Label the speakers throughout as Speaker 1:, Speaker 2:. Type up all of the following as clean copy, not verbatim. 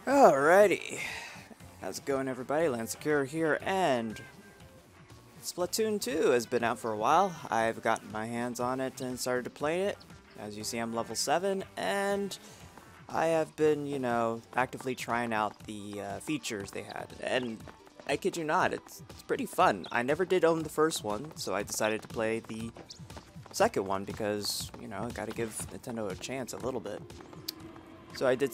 Speaker 1: Alrighty, how's it going, everybody? Akiro here, and Splatoon 2 has been out for a while. I've gotten my hands on it and started to play it. As you see, I'm level 7, and I have been, actively trying out the features they had. And I kid you not, it's pretty fun. I never did own the first one, so I decided to play the second one because, I gotta give Nintendo a chance a little bit. So I did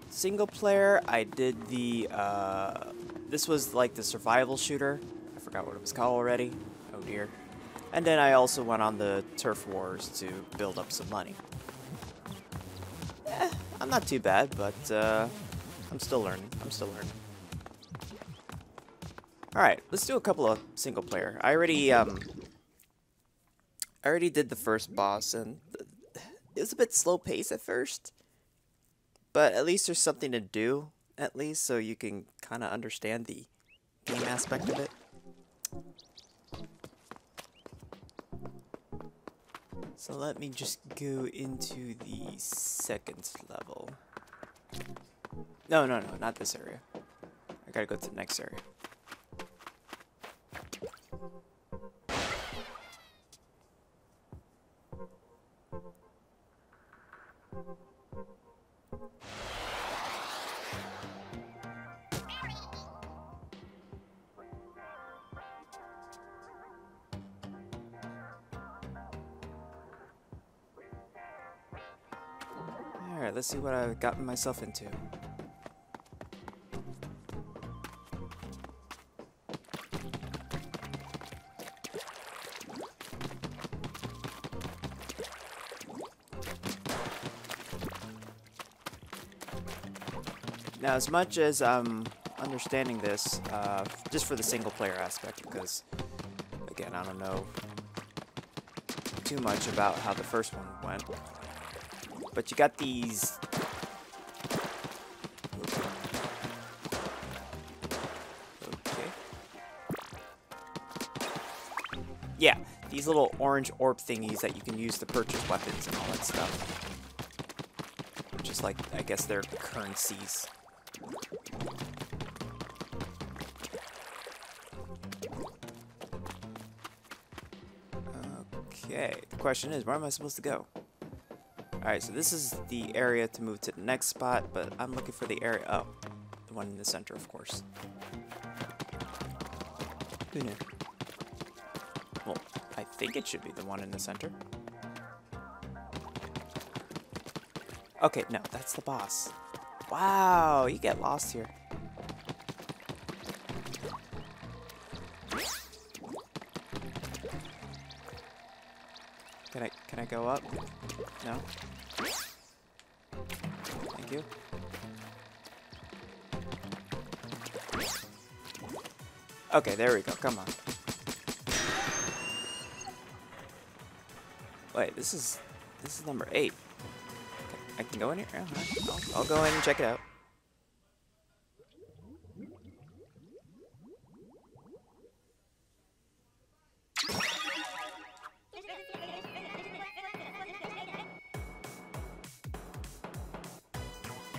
Speaker 1: single player. I did the this was like the survival shooter. I forgot what it was called already. Oh dear. And then I also went on the turf wars to build up some money. I'm not too bad, but I'm still learning. Alright, let's do a couple of single player. I already did the first boss, and it was a bit slow pace at first. But at least there's something to do, at least, so you can kind of understand the game aspect of it. So let me just go into the second level. No, not this area. I gotta go to the next area. Alright, let's see what I've gotten myself into. Now, as much as I'm understanding this, just for the single player aspect, because, again, I don't know too much about how the first one went. But you got these... Okay. Yeah, these little orange orb thingies that you can use to purchase weapons and all that stuff. Which is like, I guess they're currencies. Okay, the question is, where am I supposed to go? Alright, so this is the area to move to the next spot, but I'm looking for the area... Oh, the one in the center, of course. Who knew? Well, I think it should be the one in the center. Okay, no, that's the boss. Wow, you get lost here. Can I go up? No? Thank Thank you. Okay, there we go. Come on. Wait, this is number 8. Okay, I can go in here? I'll go in and check it out.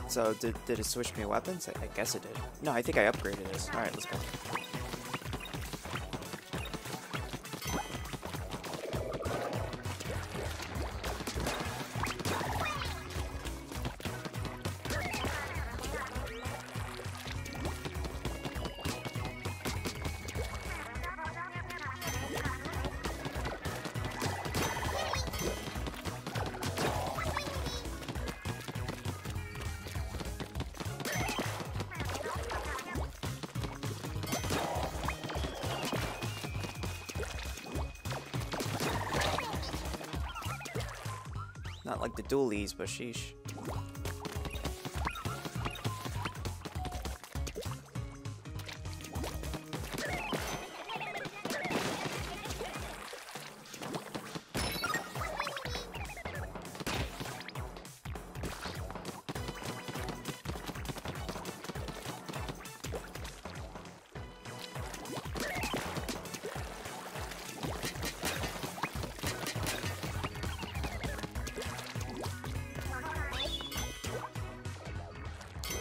Speaker 1: So, did it switch me weapons? I guess it did. No, I think I upgraded this. Alright, let's go. Not like the dualies, but sheesh.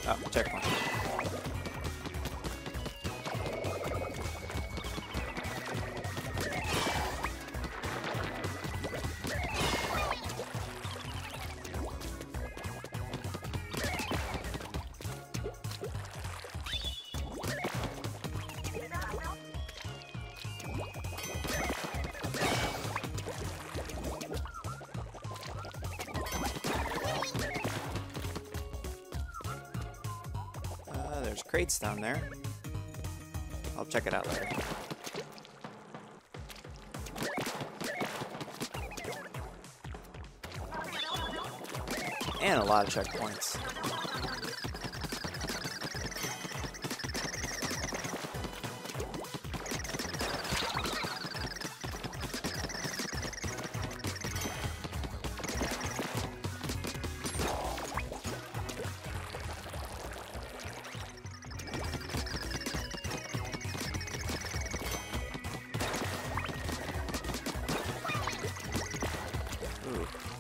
Speaker 1: Oh, checkpoint. There's crates down there. I'll check it out later. And a lot of checkpoints.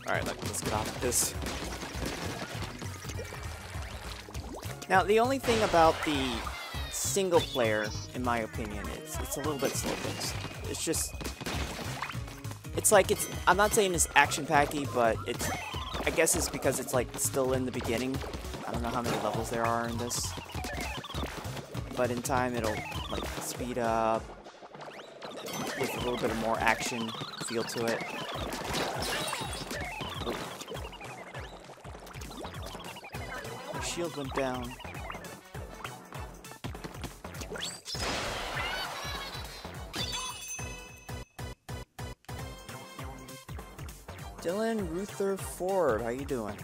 Speaker 1: Alright, let's get off of this. Now, the only thing about the single player, in my opinion, is it's a little bit slow-paced. It's just... It's like it's... I'm not saying it's action-packy, but it's... I guess it's because it's, like, still in the beginning. I don't know how many levels there are in this. But in time, it'll, like, speed up with a little bit of more action feel to it. My shield went down. Dylan Rutherford, how you doing?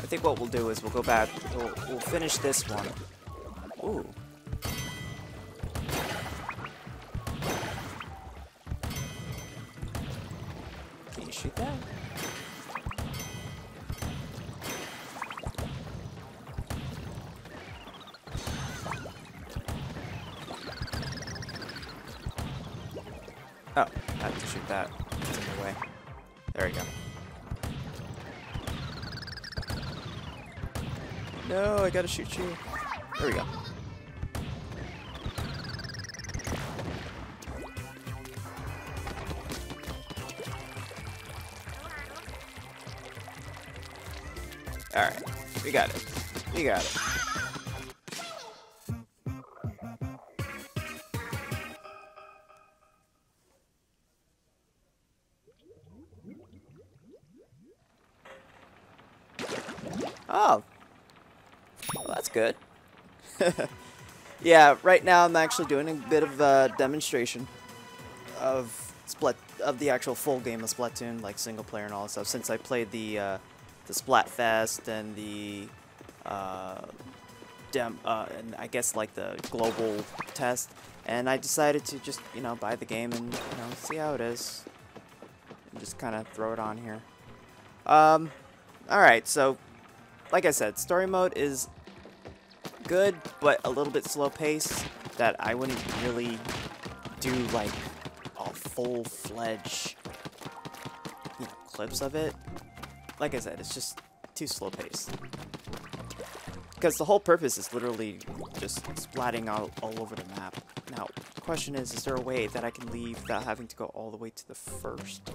Speaker 1: I think what we'll do is we'll go back, we'll finish this one. Ooh. Can you shoot that? Oh, I have to shoot that. It's in the way. There we go. No, I gotta shoot you. There we go. Alright, we got it. We got it. Oh. Well, that's good. Yeah, right now I'm actually doing a bit of a demonstration of the actual full game of Splatoon, like single player and all that stuff. Since I played the Splatfest and the and I guess like the global test, and I decided to just buy the game and see how it is, and just kind of throw it on here. All right, so like I said, story mode is good, but a little bit slow paced. That I wouldn't really do like a full-fledged clips of it. Like I said, it's just too slow paced. Because the whole purpose is literally just splatting out all over the map. Now, the question is there a way that I can leave without having to go all the way to the first?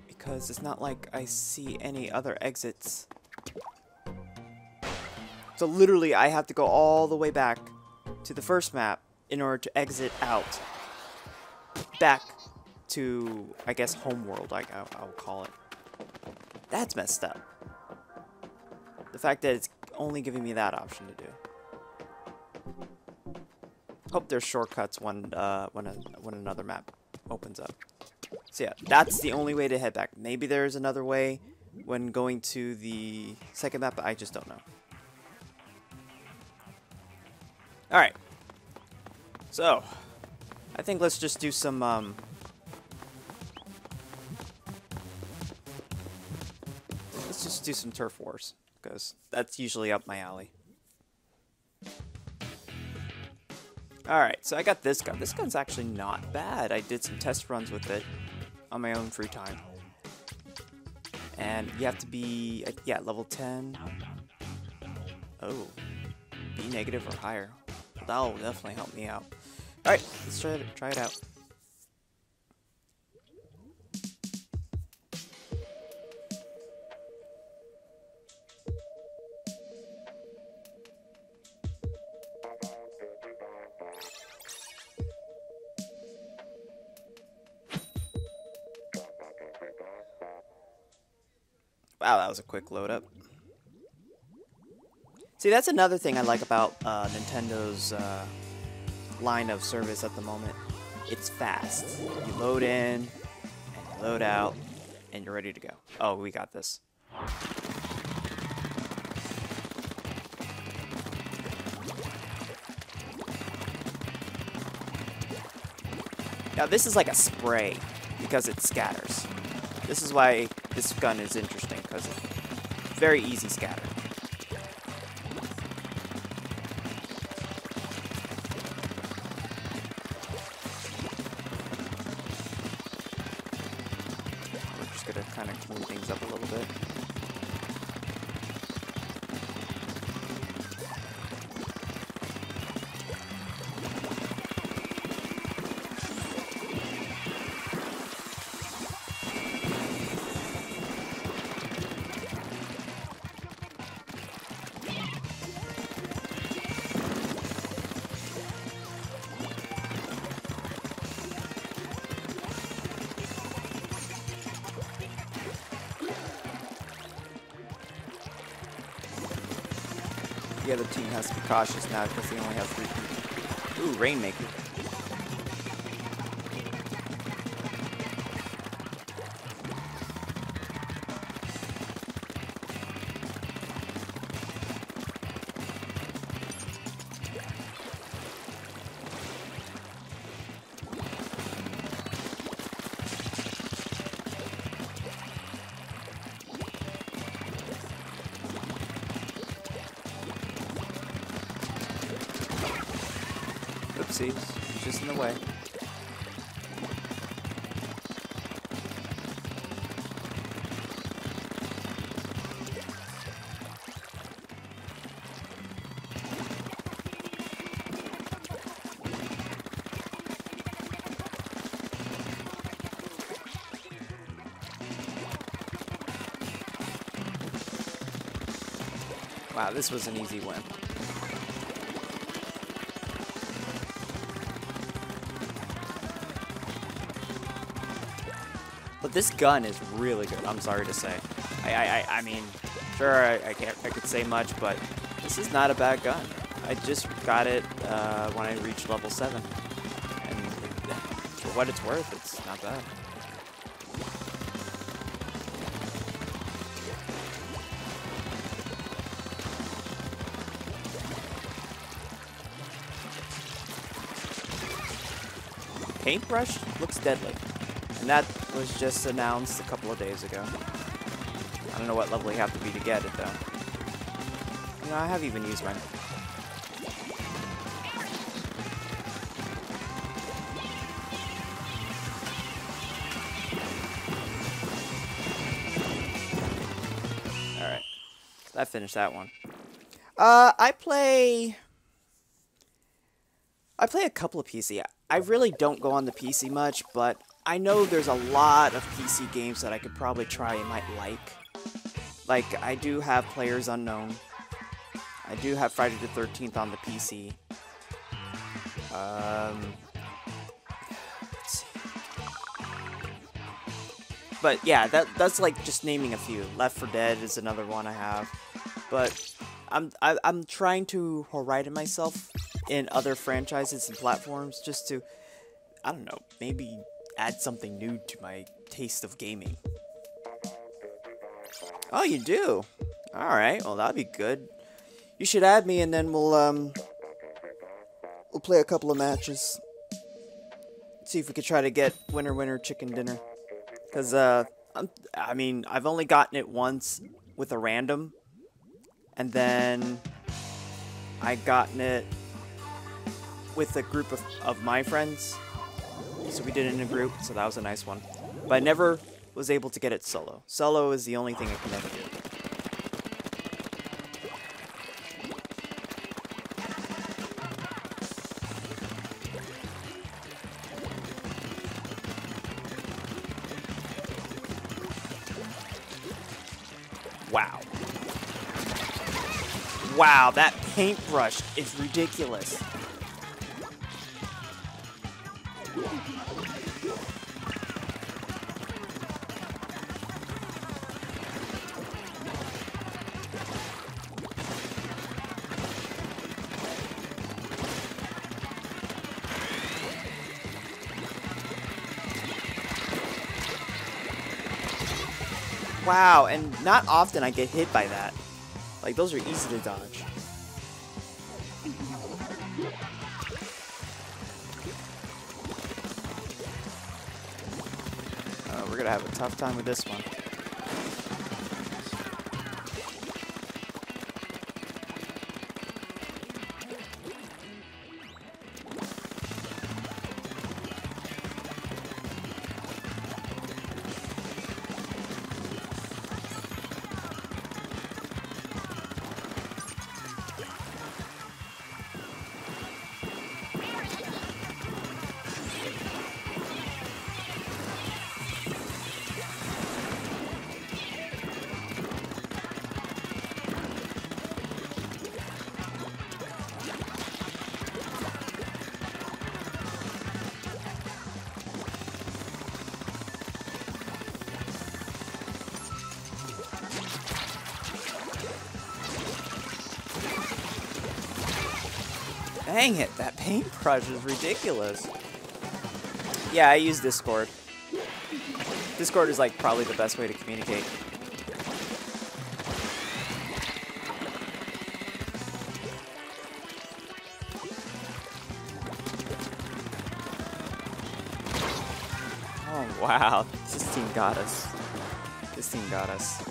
Speaker 1: Because it's not like I see any other exits. So literally, I have to go all the way back to the first map in order to exit out. Back to, I guess, homeworld, like I'll call it. That's messed up. The fact that it's only giving me that option to do. Hope there's shortcuts when another map opens up. So yeah, that's the only way to head back. Maybe there's another way when going to the second map, but I just don't know. Alright. So, I think let's just do some, let's just do some turf wars, because that's usually up my alley. Alright, so I got this gun. This gun's actually not bad. I did some test runs with it on my own free time. And you have to be, yeah, level 10. Oh, B negative or higher. That'll definitely help me out. Alright, let's try it out. Wow, that was a quick load up. See, that's another thing I like about Nintendo's line of service at the moment. It's fast. You load in, and you load out, and you're ready to go. Oh, we got this. Now, this is like a spray, because it scatters. This is why this gun is interesting, because it's very easy scatter. To kind of clean things up a little bit. The other team has to be cautious now because they only have 3 people. Ooh, Rainmaker. Oopsies, it's just in the way. Wow, this was an easy win. But this gun is really good, I'm sorry to say. I mean, sure, I could say much, but this is not a bad gun. I just got it when I reached level 7. And for what it's worth, it's not bad. Paintbrush looks deadly. And that was just announced a couple of days ago. I don't know what level you have to be to get it, though. You know, I have even used mine. Alright. I finished that one. I play a couple of PC. I really don't go on the PC much, but I know there's a lot of PC games that I could probably try and might like. Like, I do have Players Unknown. I do have Friday the 13th on the PC. Let's see. But yeah, that's like just naming a few. Left 4 Dead is another one I have. But I'm trying to horizon myself in other franchises and platforms just to, I don't know, maybe add something new to my taste of gaming. Oh, you do? Alright, well that'd be good. You should add me and then we'll play a couple of matches. See if we could try to get winner chicken dinner. Cause I mean, I've only gotten it once with a random. And then I gotten it with a group of my friends. So we did it in a group, so that was a nice one. But I never was able to get it solo. Solo is the only thing I can never do. Wow. Wow, that paintbrush is ridiculous. Wow, and not often I get hit by that. Like, those are easy to dodge. We're gonna have a tough time with this one. Dang it, that paintbrush is ridiculous. Yeah, I use Discord. Discord is like probably the best way to communicate. Oh wow, this team got us. This team got us.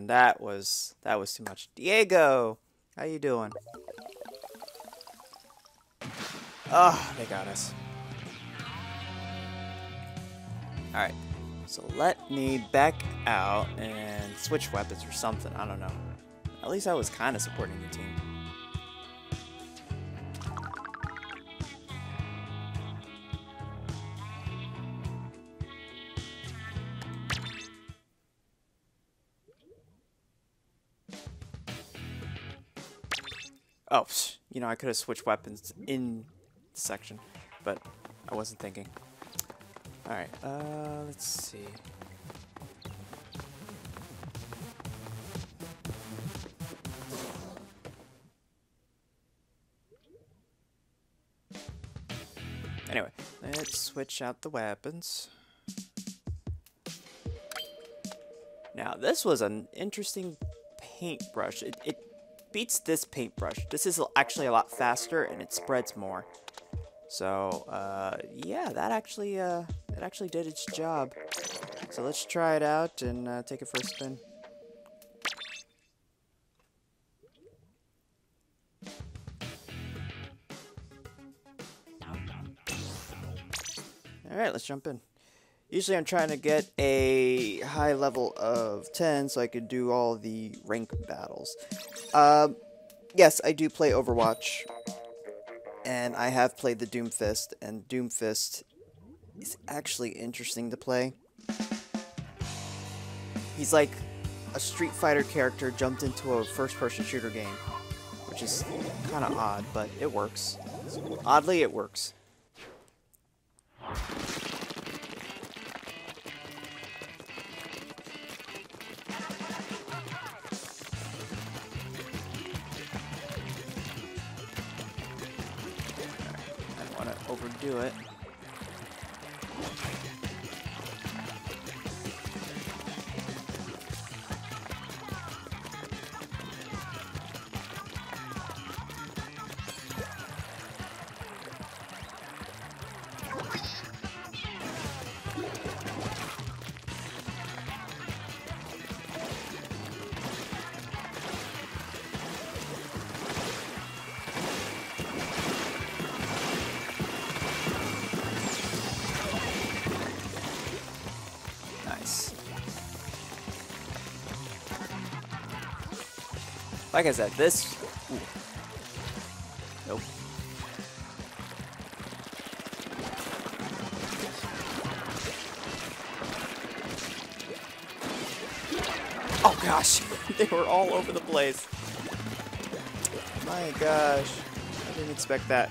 Speaker 1: and that was too much. Diego, how you doing? Oh, they got us. All right, so let me back out and switch weapons or something. I don't know. At least I was kind of supporting the team. Oh, you know, I could have switched weapons in the section, but I wasn't thinking. Alright, let's see. Anyway, let's switch out the weapons. Now, this was an interesting paintbrush. It beats this paintbrush. This is actually a lot faster and it spreads more. So, yeah, that actually, it actually did its job. So let's try it out and take it for a spin. Alright, let's jump in. Usually I'm trying to get a high level of 10 so I could do all the rank battles. Yes, I do play Overwatch. And I have played the Doomfist, and Doomfist is actually interesting to play. He's like a Street Fighter character jumped into a first-person shooter game, which is kind of odd, but it works. Oddly, it works. Overdo it. Like I said, this... Ooh. Nope. Oh gosh, they were all over the place. My gosh, I didn't expect that.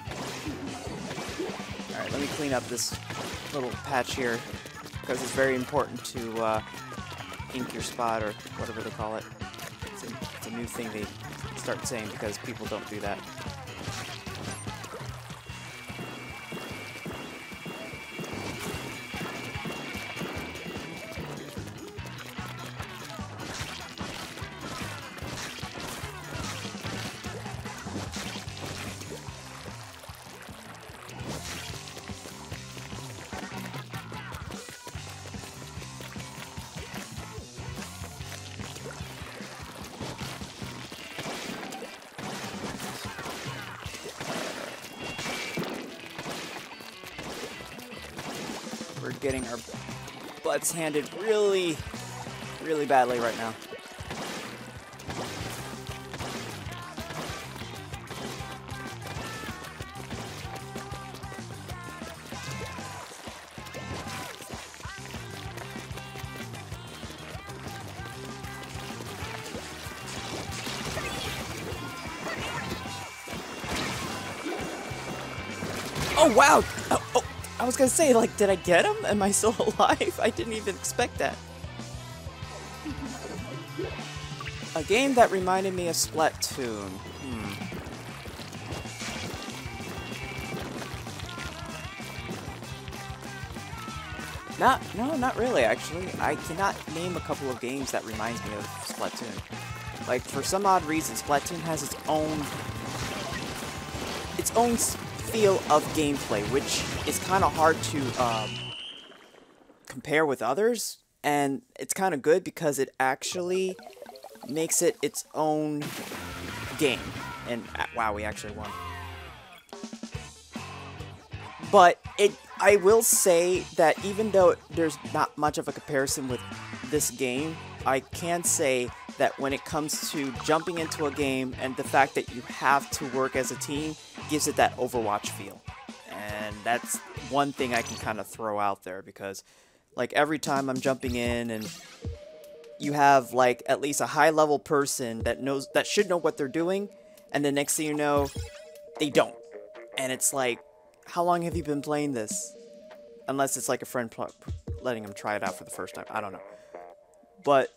Speaker 1: Alright, let me clean up this little patch here, because it's very important to ink your spot, or whatever they call it. It's a new thing they start saying because people don't do that. We're getting our butts handed really, really badly right now. Oh wow! Oh, I was gonna say, like, did I get him? Am I still alive? I didn't even expect that. A game that reminded me of Splatoon. Not really, actually. I cannot name a couple of games that reminds me of Splatoon. Like, for some odd reason, Splatoon has its own feel of gameplay, which is kind of hard to compare with others, and it's kind of good because it actually makes it its own game. And wow, we actually won. But I will say that even though there's not much of a comparison with this game, I can say that when it comes to jumping into a game and the fact that you have to work as a team gives it that Overwatch feel. And that's one thing I can kind of throw out there, because like every time I'm jumping in and you have like at least a high level person that should know what they're doing, and the next thing you know, they don't. And it's like, how long have you been playing this? Unless it's like a friend letting them try it out for the first time. I don't know. But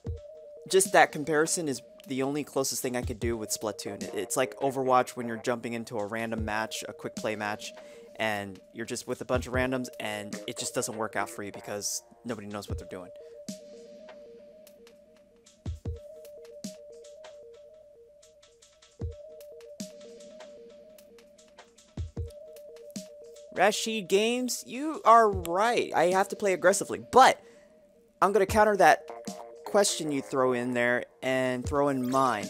Speaker 1: just that comparison is the only closest thing I could do with Splatoon. It's like Overwatch when you're jumping into a random match, a quick play match, and you're just with a bunch of randoms, and it just doesn't work out for you because nobody knows what they're doing. Rashid Games, you are right. I have to play aggressively, but I'm going to counter that question you throw in there and throw in mine.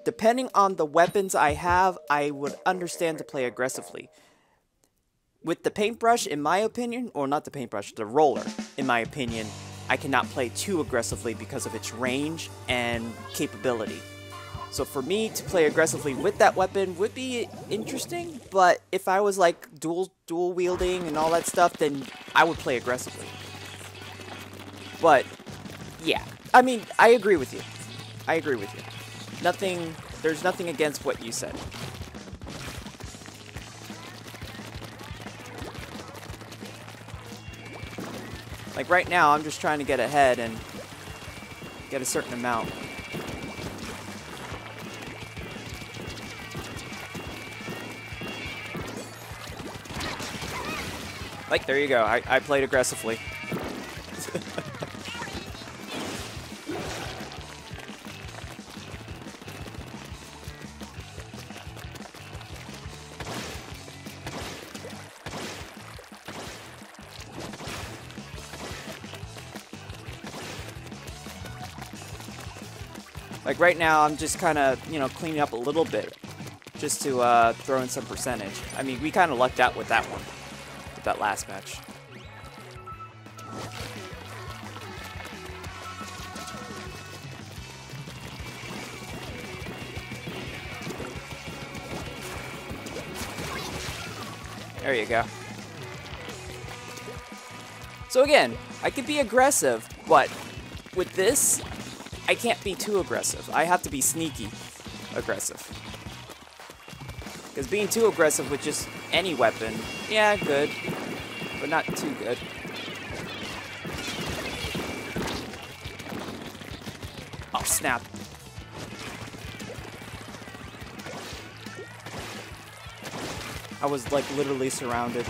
Speaker 1: Depending on the weapons I have, I would understand to play aggressively. With the paintbrush, in my opinion, or not the paintbrush, the roller, in my opinion, I cannot play too aggressively because of its range and capability. So for me to play aggressively with that weapon would be interesting, but if I was like dual wielding and all that stuff, then I would play aggressively. But yeah, I mean, I agree with you. I agree with you. There's nothing against what you said. Like right now, I'm just trying to get ahead and get a certain amount. Like, there you go. I played aggressively. Like right now, I'm just kind of, cleaning up a little bit just to throw in some percentage. I mean, we kind of lucked out with that one. That last match. There you go. So again, I could be aggressive, but with this, I can't be too aggressive. I have to be sneaky aggressive. Because being too aggressive with just any weapon, yeah, good, but not too good. Oh, snap. I was, like, literally surrounded.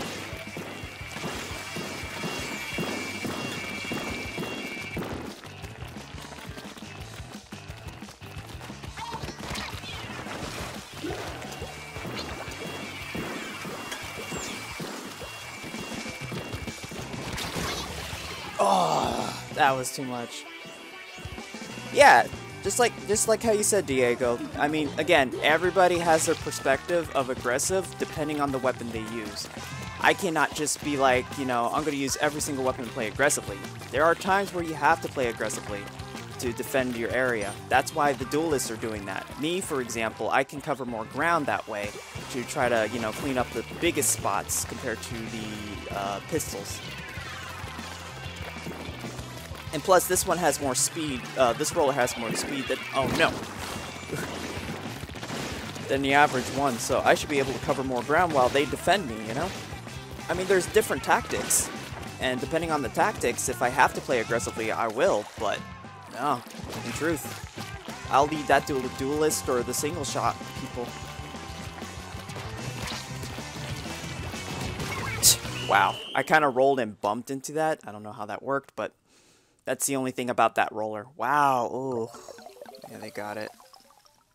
Speaker 1: Oh, that was too much. Yeah, just like how you said, Diego. I mean, again, everybody has their perspective of aggressive depending on the weapon they use. I cannot just be like, I'm going to use every single weapon and play aggressively. There are times where you have to play aggressively to defend your area. That's why the duelists are doing that. Me, for example, I can cover more ground that way to try to, clean up the biggest spots compared to the pistols. And plus, this one has more speed. This roller has more speed than, oh no, than the average one. So I should be able to cover more ground while they defend me, I mean, there's different tactics. And depending on the tactics, if I have to play aggressively, I will. But no, in truth, I'll leave that to the duelist or the single shot people. Wow, I kind of rolled and bumped into that. I don't know how that worked, but that's the only thing about that roller. Wow. Ooh. Yeah, they got it.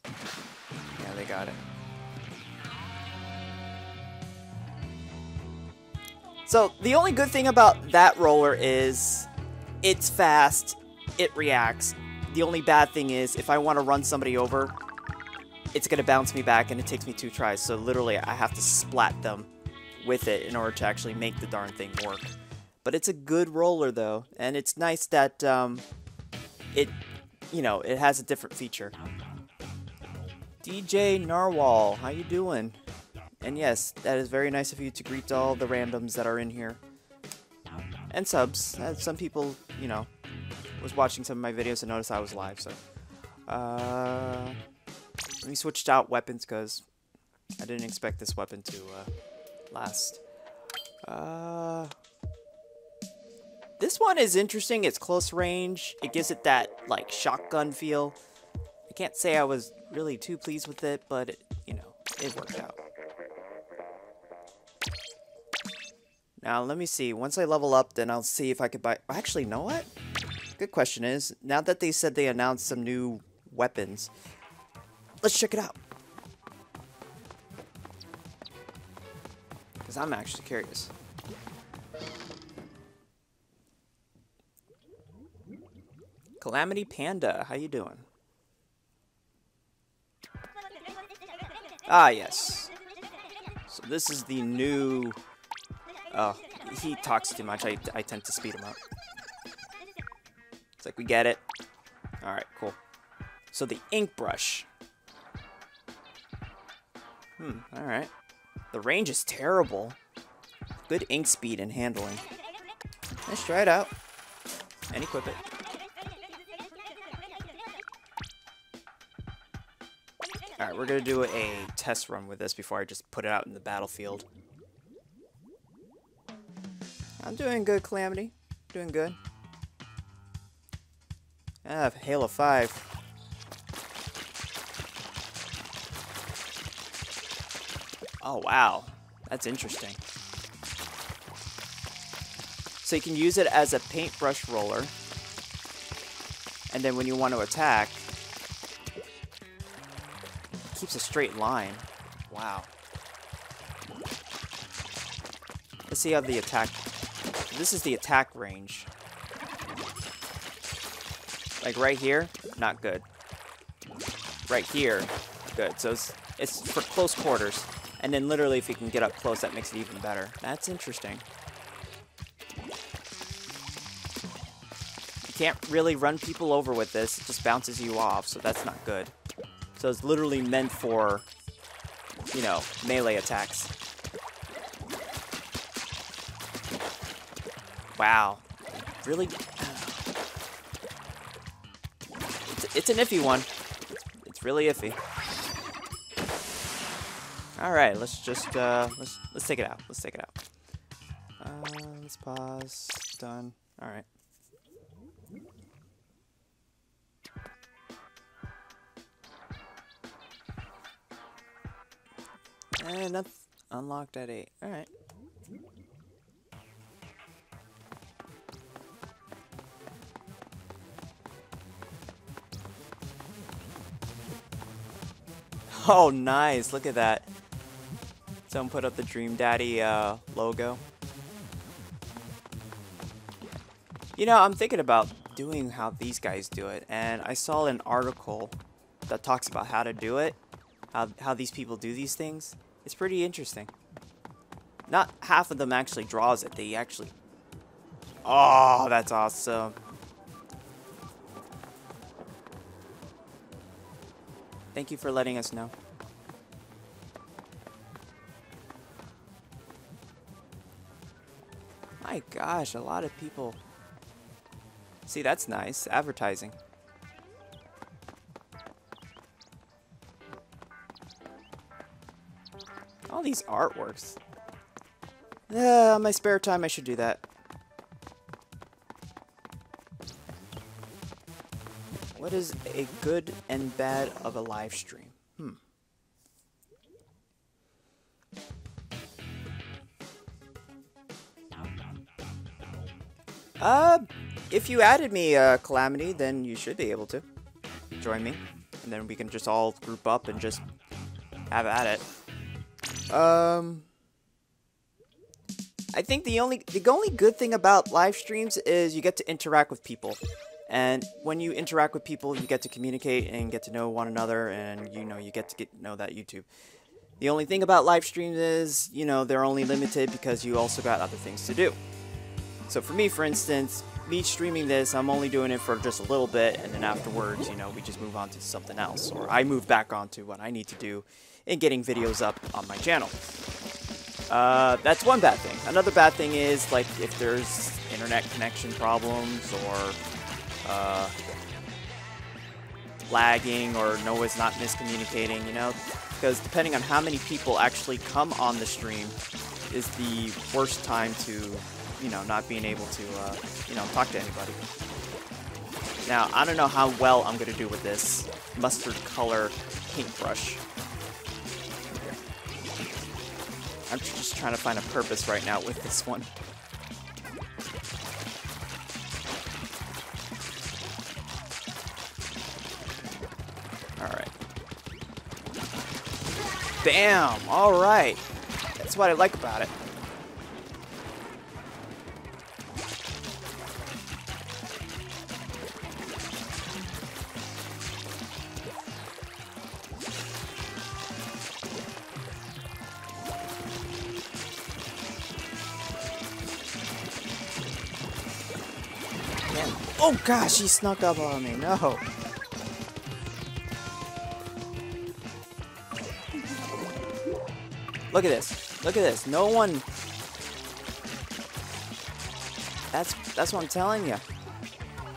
Speaker 1: Yeah, they got it. So, the only good thing about that roller is it's fast, it reacts, the only bad thing is, if I want to run somebody over, it's going to bounce me back, and it takes me 2 tries. So literally, I have to splat them with it in order to actually make the darn thing work. But it's a good roller, though, and it's nice that it, you know, it has a different feature. DJ Narwhal, how you doing? And yes, that is very nice of you to greet all the randoms that are in here. And subs. Some people, you know, was watching some of my videos and noticed I was live, so. We switched out weapons because I didn't expect this weapon to last. This one is interesting. It's close range. It gives it that, like, shotgun feel. I can't say I was really too pleased with it, but, it, you know, it worked out. Now, let me see. Once I level up, then I'll see if I could buy... Actually, you know what? Good question is, now that they said they announced some new weapons, let's check it out. Because I'm actually curious. Calamity Panda, how you doing? Ah, yes. So this is the new... Oh, he talks too much. I tend to speed him up. It's like, we get it. Alright, cool. So the ink brush. Alright. The range is terrible. Good ink speed and handling. Let's try it out. And equip it. Alright, we're gonna do a test run with this before I just put it out in the battlefield. I'm doing good, Calamity. Doing good. I have Halo 5. Oh, wow. That's interesting. So you can use it as a paintbrush roller. And then when you want to attack, it keeps a straight line. Wow. Let's see how the attack... This is the attack range. Like right here, not good. Right here, good. So it's for close quarters. And then literally if you can get up close, that makes it even better. That's interesting. You can't really run people over with this. It just bounces you off, so that's not good. So it's literally meant for, you know, melee attacks. Wow. Really? It's an iffy one. It's really iffy. Alright, let's just, let's take it out. Let's take it out. Let's pause. Done. Alright. And that's unlocked at 8. Alright. Oh, nice. Look at that. Someone put up the Dream Daddy logo. You know, I'm thinking about doing how these guys do it, and I saw an article that talks about how to do it, how these people do these things. It's pretty interesting. Not half of them actually draws it. They actually... Oh, that's awesome. Thank you for letting us know. My gosh, a lot of people. See, that's nice. Advertising. All these artworks. Yeah, my spare time I should do that. What is a good and bad of a live stream? If you added me, Calamity, then you should be able to join me, and then we can just all group up and just have at it. I think the only good thing about live streams is you get to interact with people. And when you interact with people, you get to communicate and get to know one another, and you get to know that YouTube. The only thing about live streams is, they're only limited because you also got other things to do. So for me, for instance, me streaming this, I'm only doing it for just a little bit, and then afterwards, we just move on to something else, or I move back on to what I need to do in getting videos up on my channel. That's one bad thing. Another bad thing is, like, if there's internet connection problems, or lagging, or Noah's not miscommunicating, because depending on how many people actually come on the stream is the worst time to, not being able to, talk to anybody. Now, I don't know how well I'm going to do with this mustard color paintbrush. I'm just trying to find a purpose right now with this one. Alright. Bam! Alright! That's what I like about it. Oh gosh, he snuck up on me. No. Look at this. Look at this. No one. That's what I'm telling you.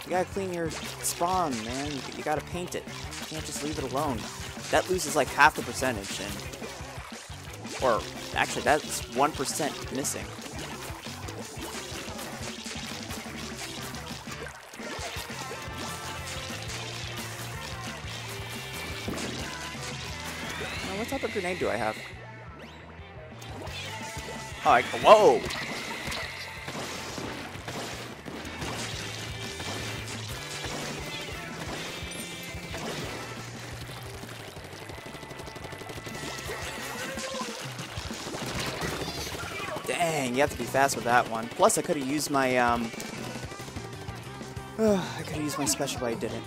Speaker 1: You gotta clean your spawn, man. You gotta paint it. You can't just leave it alone. That loses like half the percentage, or actually, that's 1% missing. What type of grenade do I have? Oh, whoa! Dang, you have to be fast with that one. Plus, I could have used my, I could have used my special, but I didn't.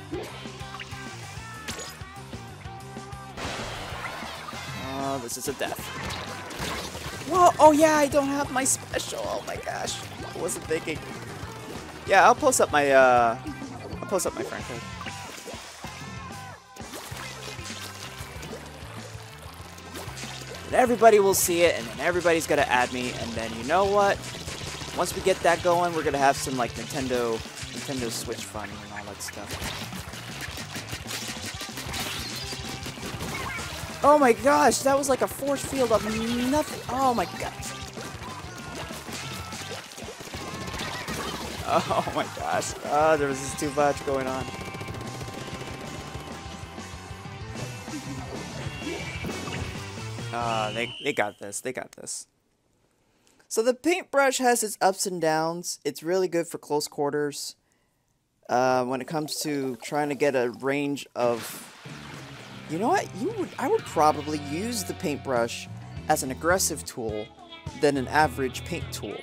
Speaker 1: This is a death. Whoa! Oh yeah, I don't have my special. Oh my gosh, I wasn't thinking. Yeah, I'll post up my friend code. And everybody will see it, and then everybody's gonna add me, and then you know what? Once we get that going, we're gonna have some like Nintendo Switch fun and all that stuff. Oh my gosh, that was like a force field of nothing. Oh my gosh. Oh my gosh. Oh, there was just too much going on. They got this. They got this. So the paintbrush has its ups and downs. It's really good for close quarters. When it comes to trying to get a range of... You know what? I would probably use the paintbrush as an aggressive tool than an average paint tool.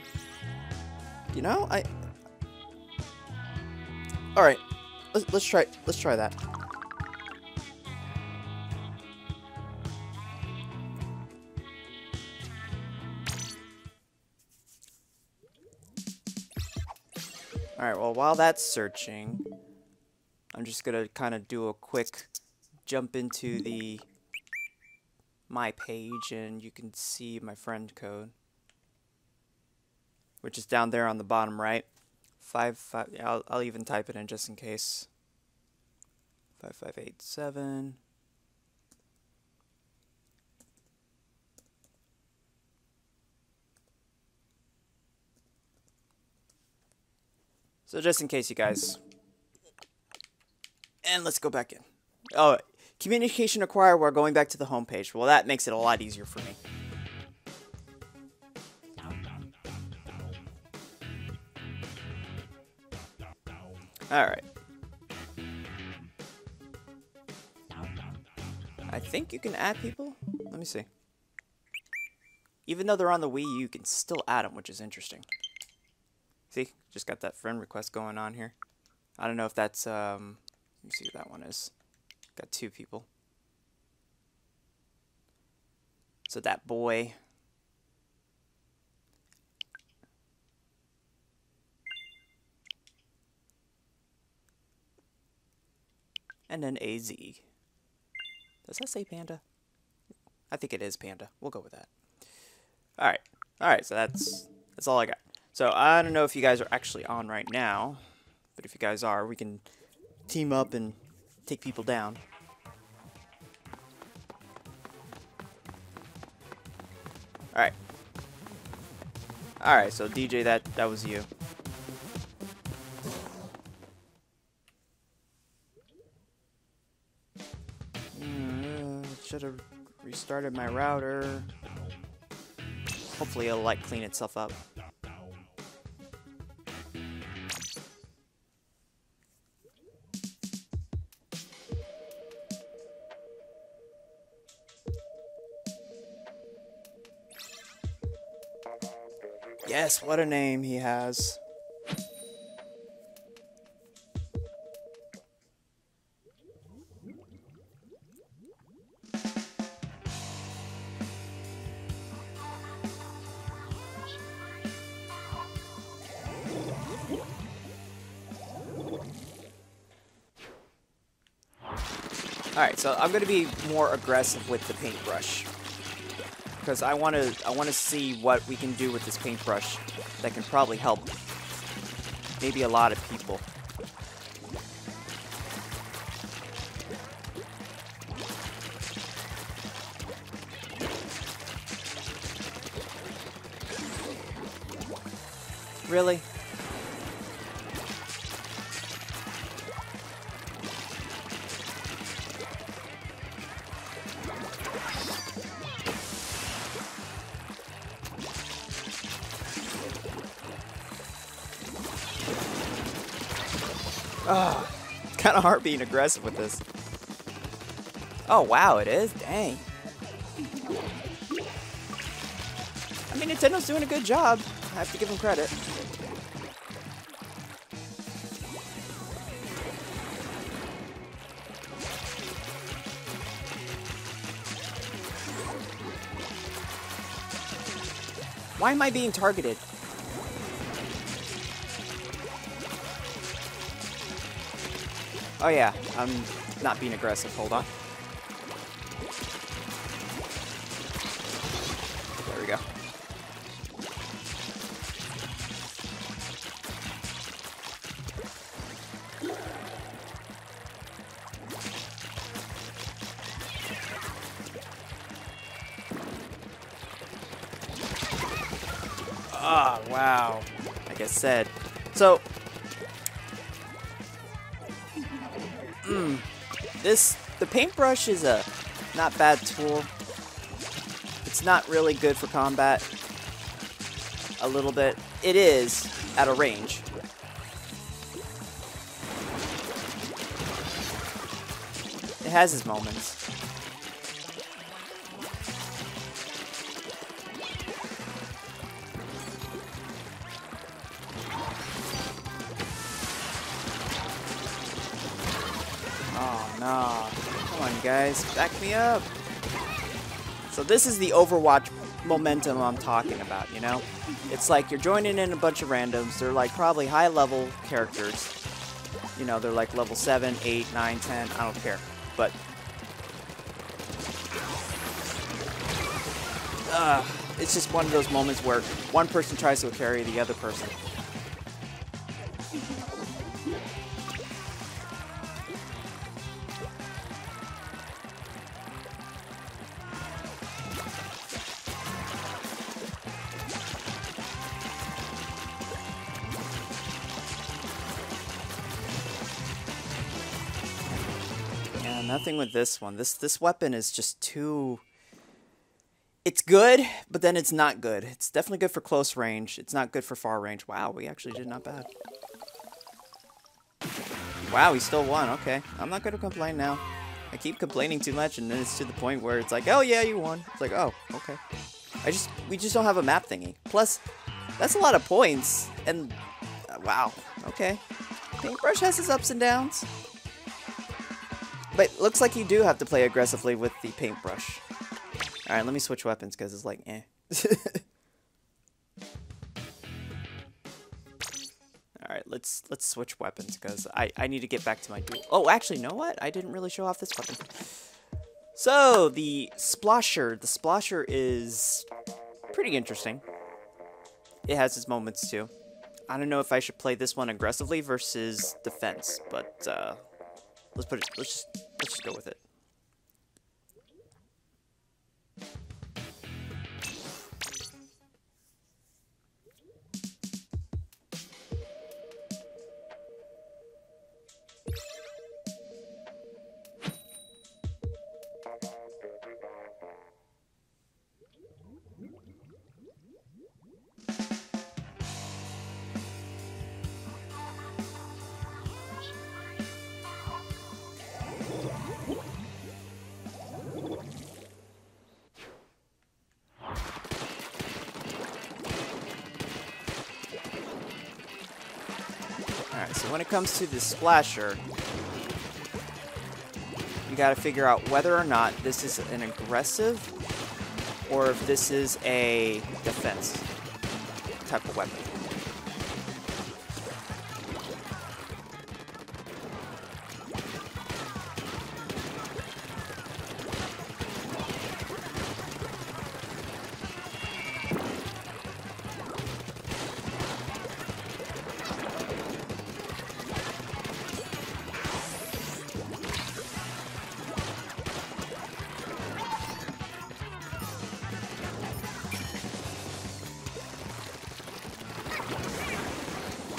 Speaker 1: All right. Let's try that. All right, well, while that's searching, I'm just going to kind of do a quick jump into my page, and you can see my friend code, which is down there on the bottom right. 55. Yeah, I'll even type it in just in case. 5587. So just in case you guys. And let's go back in. Oh, communication acquired, we're going back to the home page. Well, that makes it a lot easier for me. Alright. I think you can add people. Let me see. Even though they're on the Wii U, you can still add them, which is interesting. See? Just got that friend request going on here. I don't know if that's, let me see who that one is. Got 2 people. So that boy. And then AZ. Does that say Panda? I think it is Panda. We'll go with that. Alright. Alright, so that's all I got. So I don't know if you guys are actually on right now. But if you guys are, we can team up and take people down. Alright. Alright, so DJ, that was you. Should have restarted my router. Hopefully it'll like clean itself up. Yes, what a name he has. Alright, so I'm gonna be more aggressive with the paintbrush. Because I wanna see what we can do with this paintbrush that can probably help maybe a lot of people. Really? Oh, it's kind of hard being aggressive with this. Oh, wow, it is? Dang. I mean, Nintendo's doing a good job. I have to give them credit. Why am I being targeted? Oh yeah, I'm not being aggressive. Hold on. There we go. Oh, wow. Like I said. So, the paintbrush is a not bad tool. It's not really good for combat. A little bit. It is at a range. It has its moments. Oh, no. Come on, guys. Back me up. So this is the Overwatch momentum I'm talking about, you know? It's like you're joining in a bunch of randoms. They're like probably high-level characters. You know, they're like level 7, 8, 9, 10. I don't care. But it's just one of those moments where one person tries to carry the other person. Nothing with this one. This weapon is just too... It's good, but then it's not good. It's definitely good for close range. It's not good for far range. Wow, we actually did not bad. Wow, we still won. Okay. I'm not going to complain now. I keep complaining too much, and then it's to the point where it's like, oh yeah, you won. It's like, oh, okay. We just don't have a map thingy. Plus, that's a lot of points, and wow, okay. Paintbrush has its ups and downs. But looks like you do have to play aggressively with the paintbrush. Alright, let me switch weapons because it's like, eh. Alright, let's switch weapons because I need to get back to my duel. Oh, actually, you know what? I didn't really show off this weapon. So, the Splosher. The Splosher is pretty interesting. It has its moments too. I don't know if I should play this one aggressively versus defense, but let's just go with it. Alright, so when it comes to the Splasher, you gotta figure out whether or not this is an aggressive or if this is a defense type of weapon.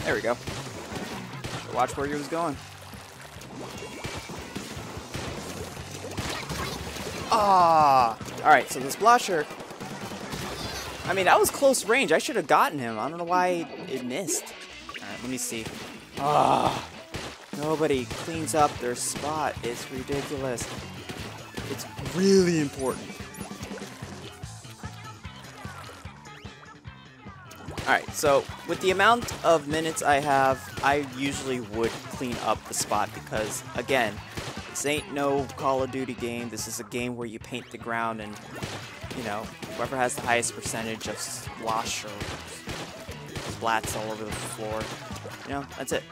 Speaker 1: There we go. Watch where he was going. Ah! Alright, so the Splasher. I mean, that was close range. I should have gotten him. I don't know why it missed. Alright, let me see. Ah! Nobody cleans up their spot. It's ridiculous. It's really important. Alright, so with the amount of minutes I have, I usually would clean up the spot because, again, this ain't no Call of Duty game. This is a game where you paint the ground and, you know, whoever has the highest percentage of splosh or splats all over the floor, you know, that's it.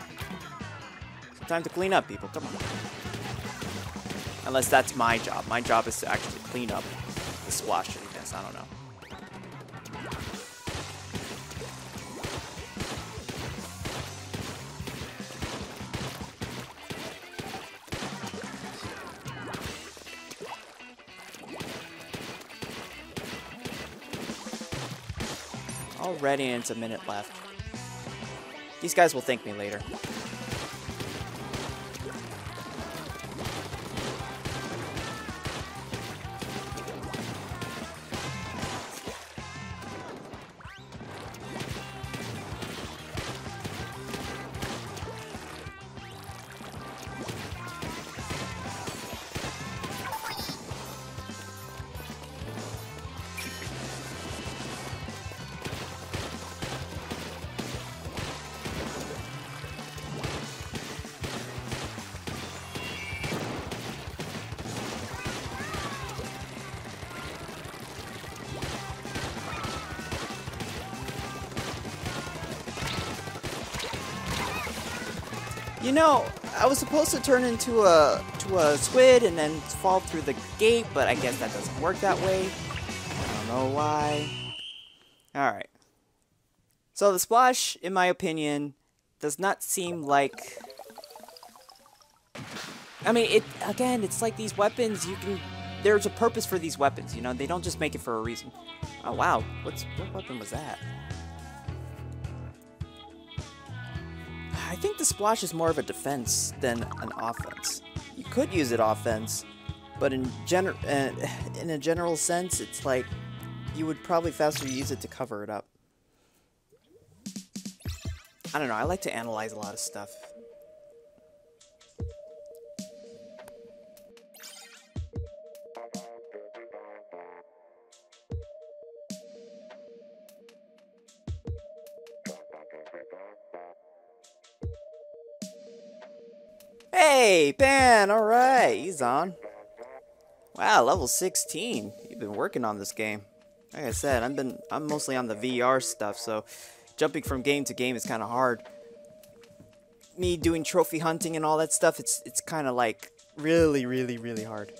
Speaker 1: It's time to clean up, people. Come on. Unless that's my job. My job is to actually clean up the sploshiness. I don't know. Already, and it's a minute left. These guys will thank me later. You know, I was supposed to turn into a squid and then fall through the gate, but I guess that doesn't work that way. I don't know why. Alright. So the splash, in my opinion, does not seem like... I mean, again, it's like these weapons, there's a purpose for these weapons, you know? They don't just make it for a reason. Oh, wow. What weapon was that? I think the splash is more of a defense than an offense. You could use it offense, but in a general sense, it's like you would probably faster use it to cover it up. I don't know, I like to analyze a lot of stuff. Hey, Ben, alright, he's on. Wow, level 16. You've been working on this game. Like I said, I'm mostly on the VR stuff, so jumping from game to game is kind of hard. Me doing trophy hunting and all that stuff, it's kind of like really, really, really hard.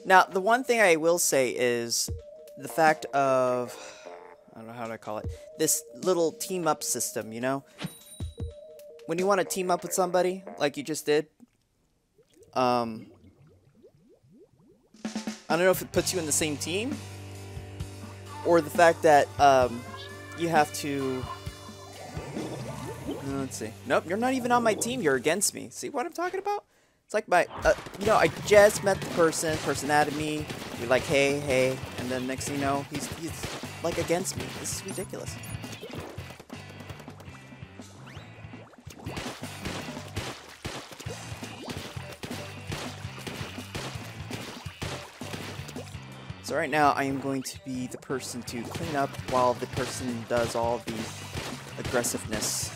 Speaker 1: Now, the one thing I will say is the fact of, I don't know how to call it, this little team-up system, you know? When you want to team up with somebody, like you just did, I don't know if it puts you in the same team, or the fact that you have to, let's see, nope, you're not even on my team, you're against me. See what I'm talking about? It's like my, you know, I just met the person added me, you're like, hey, and then next thing you know, he's like against me. This is ridiculous. So right now, I am going to be the person to clean up while the person does all the aggressiveness.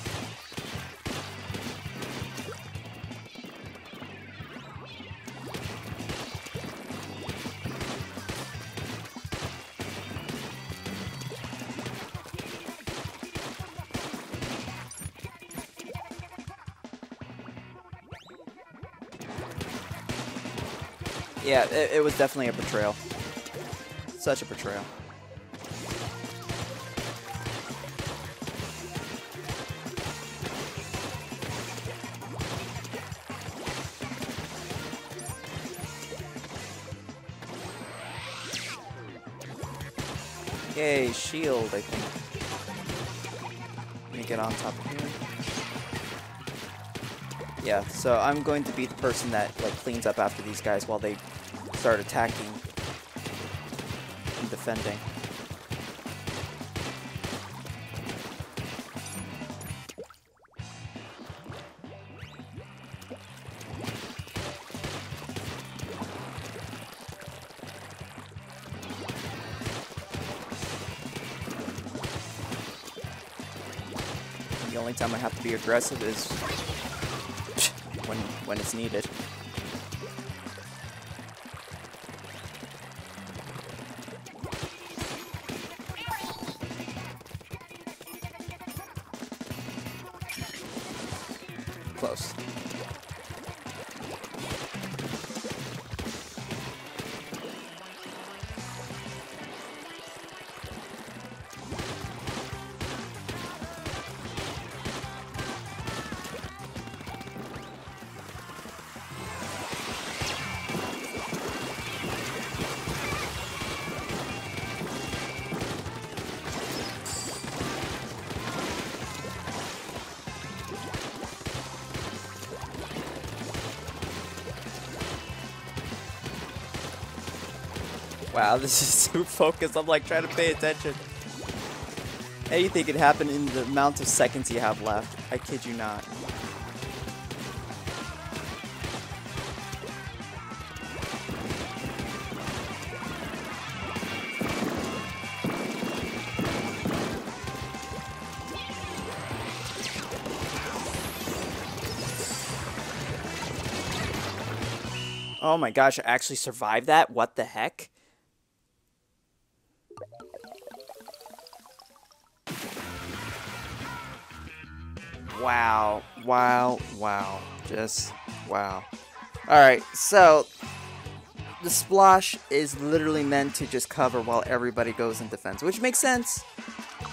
Speaker 1: Yeah, it was definitely a betrayal. Such a betrayal. Yay, shield, I think. Let me get on top of here. Yeah, so I'm going to be the person that like cleans up after these guys while they start attacking and defending. The only time I have to be aggressive is when it's needed. Close. Wow, this is too focused. I'm like trying to pay attention. Anything could happen in the amount of seconds you have left. I kid you not. Oh my gosh, I actually survived that? What the heck? Wow, wow, wow. Just wow. Alright, so the splash is literally meant to just cover while everybody goes in defense, which makes sense.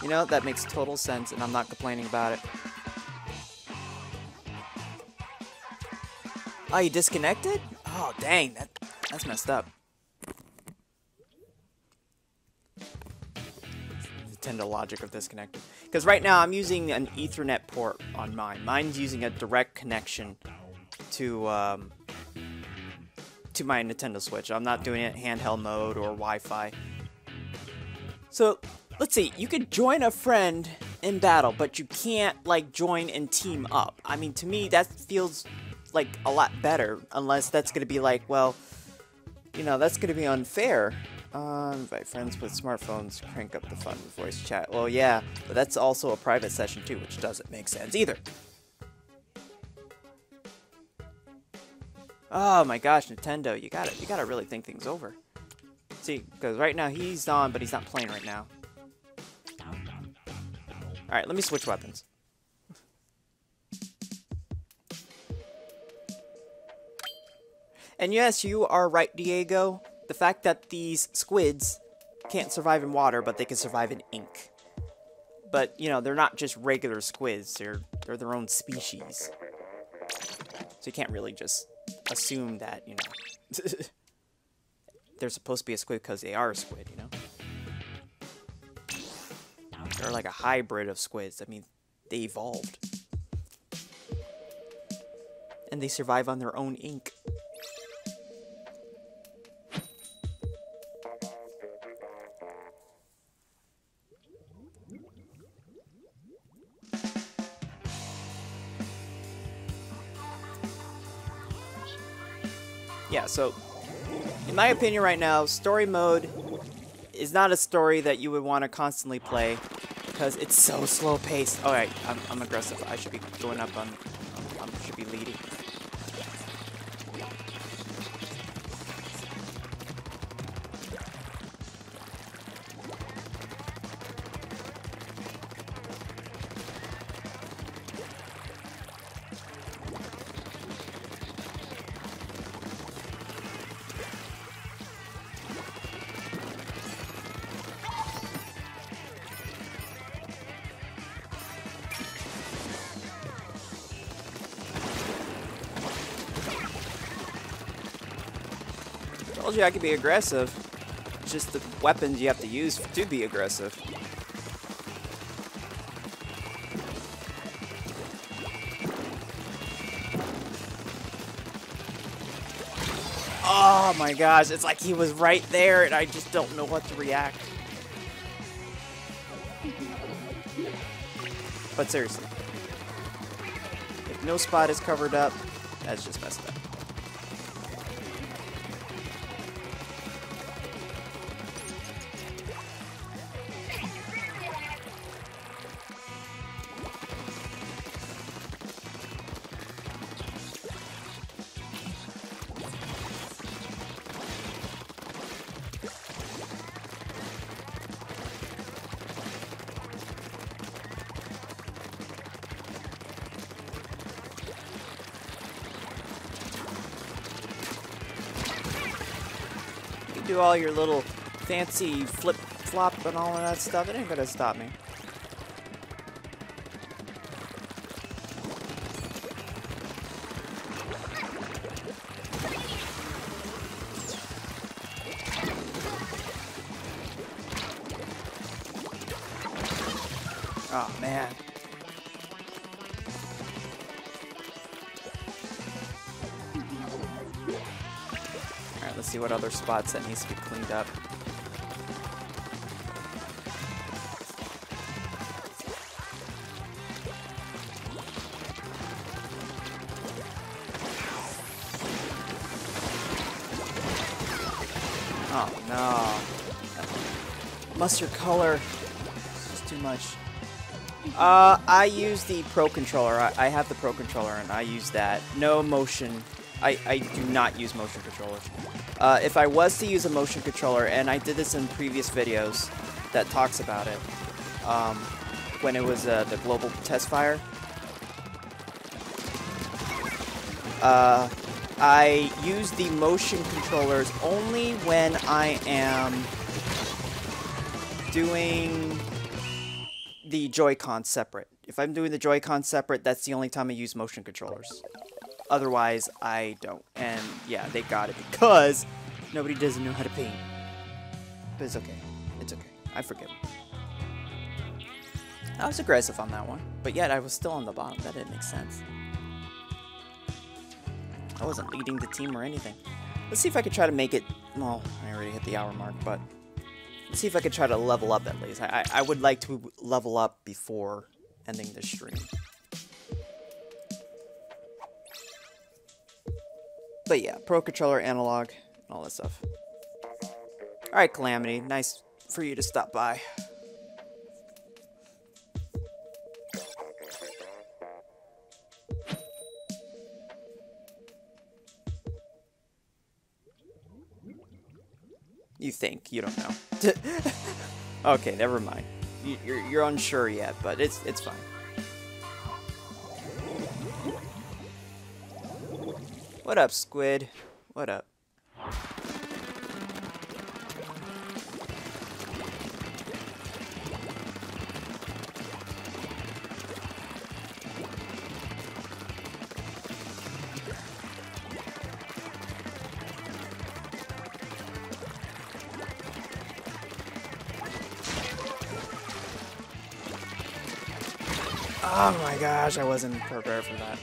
Speaker 1: You know, that makes total sense, and I'm not complaining about it. Oh, you disconnected? Oh, dang, that's messed up. Nintendo logic of disconnected. Because right now I'm using an Ethernet port on mine. Mine's using a direct connection to my Nintendo Switch. I'm not doing it handheld mode or Wi-Fi. So let's see. You could join a friend in battle, but you can't like join and team up. I mean, to me that feels like a lot better, unless that's gonna be like, well, you know, that's gonna be unfair. Invite friends with smartphones, crank up the fun with voice chat. Well, yeah, but that's also a private session too, which doesn't make sense either. Oh my gosh, Nintendo, you gotta really think things over. See, because right now he's on, but he's not playing right now. Alright, let me switch weapons. And yes, you are right, Diego. The fact that these squids can't survive in water, but they can survive in ink. But, you know, they're not just regular squids. They're their own species. So you can't really just assume that, you know, they're supposed to be a squid because they are a squid, you know? They're like a hybrid of squids. I mean, they evolved. And they survive on their own ink. Yeah, so, in my opinion right now, story mode is not a story that you would want to constantly play, because it's so slow-paced. Alright, I'm aggressive. I should be going up on... I should be leading. Told you I could be aggressive. It's just the weapons you have to use to be aggressive. Oh my gosh, it's like he was right there and I just don't know what to react. But seriously, if no spot is covered up, that's just messed up. Do all your little fancy flip-flop and all of that stuff. It ain't gonna stop me. Oh, man. Let's see what other spots that needs to be cleaned up. Oh no. Mustard color. It's just too much. I use the Pro Controller. I have the Pro Controller and I use that. No motion. I do not use motion controllers. If I was to use a motion controller, and I did this in previous videos that talks about it, when it was the global test fire, I use the motion controllers only when I am doing the Joy-Con separate. If I'm doing the Joy-Con separate, that's the only time I use motion controllers. Otherwise, I don't. And yeah, they got it because nobody doesn't know how to paint. But it's okay. It's okay. I forgive them. I was aggressive on that one, but yet I was still on the bottom. That didn't make sense. I wasn't leading the team or anything. Let's see if I could try to make it... Well, I already hit the hour mark, but... Let's see if I could try to level up at least. I would like to level up before ending this stream. But yeah, Pro Controller, analog, and all that stuff. Alright, Calamity. Nice for you to stop by. You think. You don't know. Okay, never mind. You're unsure yet, but it's fine. What up, Squid? What up? Oh my gosh, I wasn't prepared for that.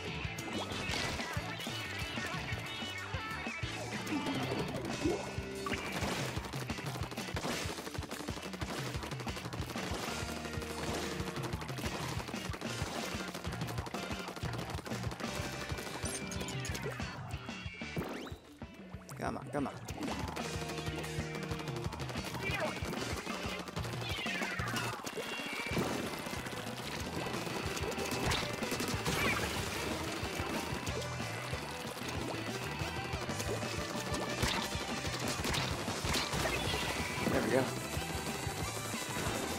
Speaker 1: Come on, come on. There we go.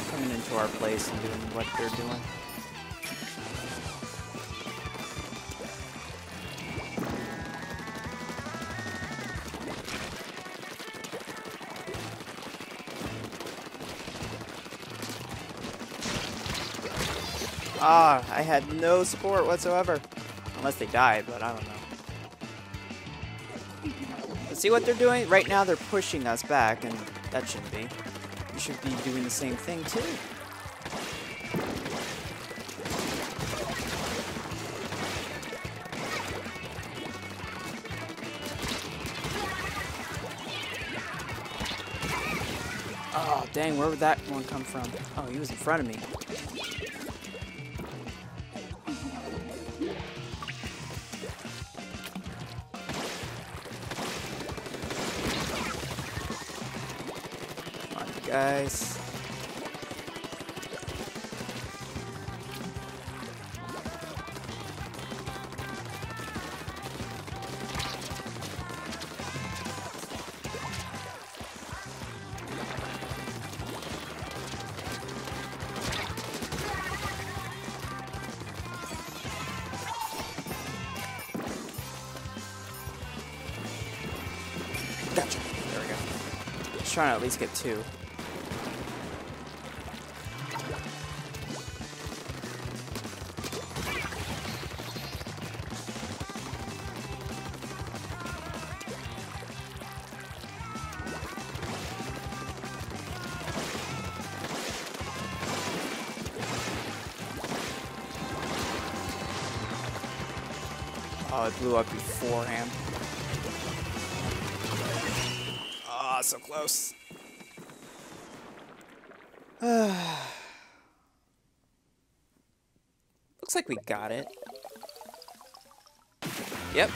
Speaker 1: Coming into our place and doing what they're doing. Ah, I had no support whatsoever. Unless they died, but I don't know. But see what they're doing? Right now they're pushing us back, and that shouldn't be. You should be doing the same thing, too. Oh, dang, where would that one come from? Oh, he was in front of me. Guys. Gotcha. There we go. Just trying to at least get two. Oh, it blew up beforehand. Ah, oh, so close. Looks like we got it. Yep.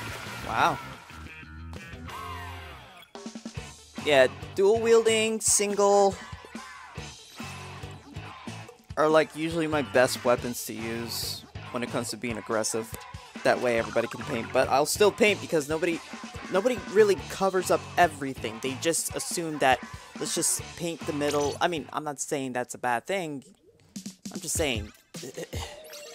Speaker 1: Wow. Yeah, dual wielding, single are like usually my best weapons to use when it comes to being aggressive. That way everybody can paint, but I'll still paint because nobody really covers up everything. They just assume that let's just paint the middle. I mean, I'm not saying that's a bad thing. I'm just saying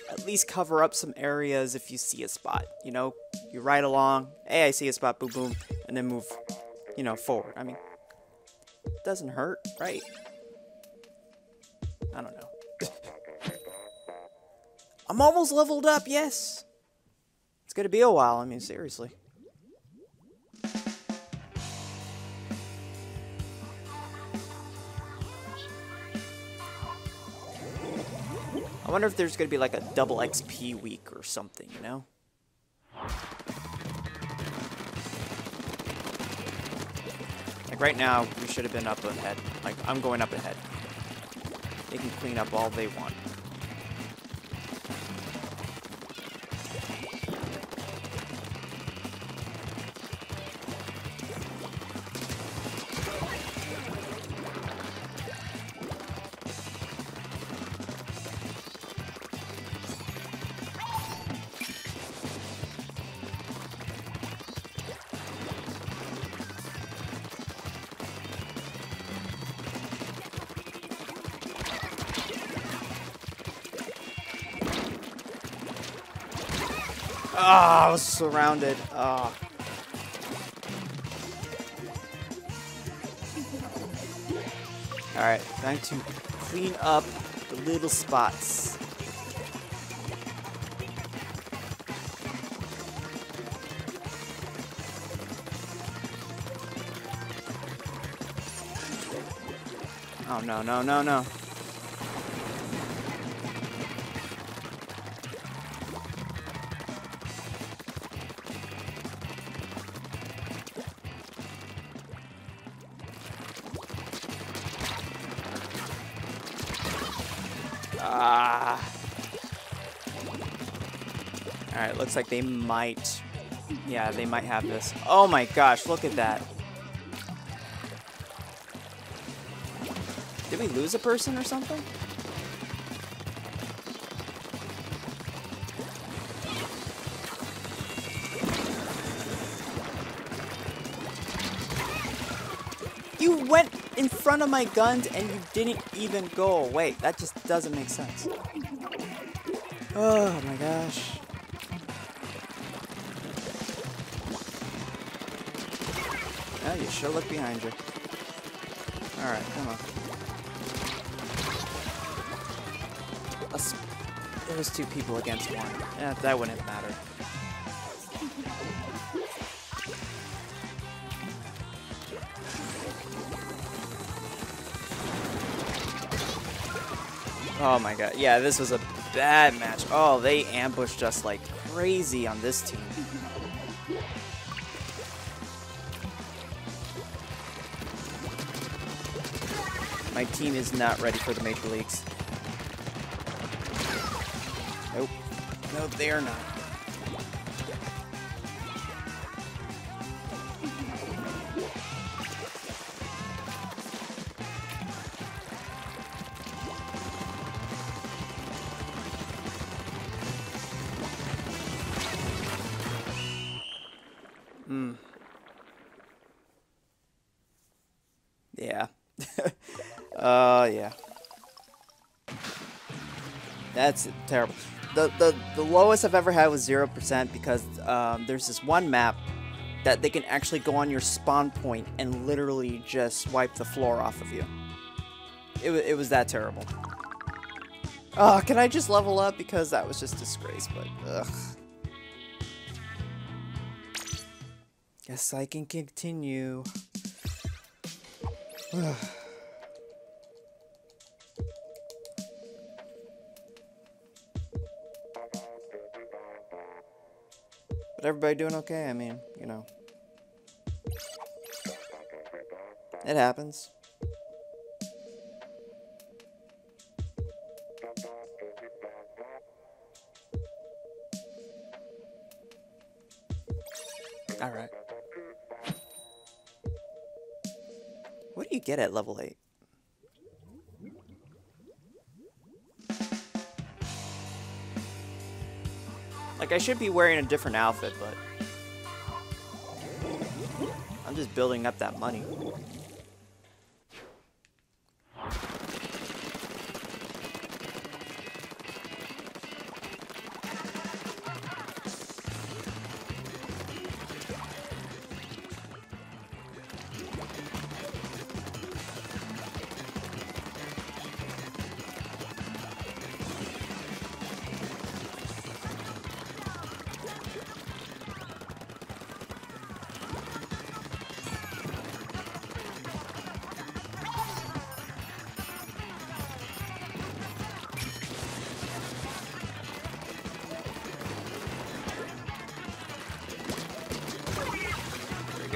Speaker 1: at least cover up some areas if you see a spot, you know? You ride along, hey, I see a spot, boom, boom, and then move, you know, forward. I mean, it doesn't hurt, right? I don't know. I'm almost leveled up, yes! It's gonna be a while, I mean, seriously. I wonder if there's gonna be like a double XP week or something, you know? Like right now, we should have been up ahead. Like, I'm going up ahead. They can clean up all they want. Ah, I was surrounded. Ah. Alright, time to clean up the little spots. Oh, no, no, no, no. Ah. Alright, looks like they might... Yeah, they might have this. Oh my gosh, look at that. Did we lose a person or something? You went in front of my guns and you didn't even go away. That just doesn't make sense. Oh my gosh. Oh, you sure look behind you. Alright, come on. There was 2 people against 1. Yeah, that wouldn't matter. Oh my god. Yeah, this was a bad match. Oh, they ambushed us like crazy on this team. My team is not ready for the major leagues. Nope. No, they're not. Yeah. Yeah. That's terrible. The lowest I've ever had was 0% because there's this one map that they can actually go on your spawn point and literally just wipe the floor off of you. It was that terrible. Oh, can I just level up? Because that was just disgrace, but ugh. Guess I can continue. But everybody doing okay? I mean, you know. It happens. Alright. What do you get at level 8? Like, I should be wearing a different outfit, but I'm just building up that money.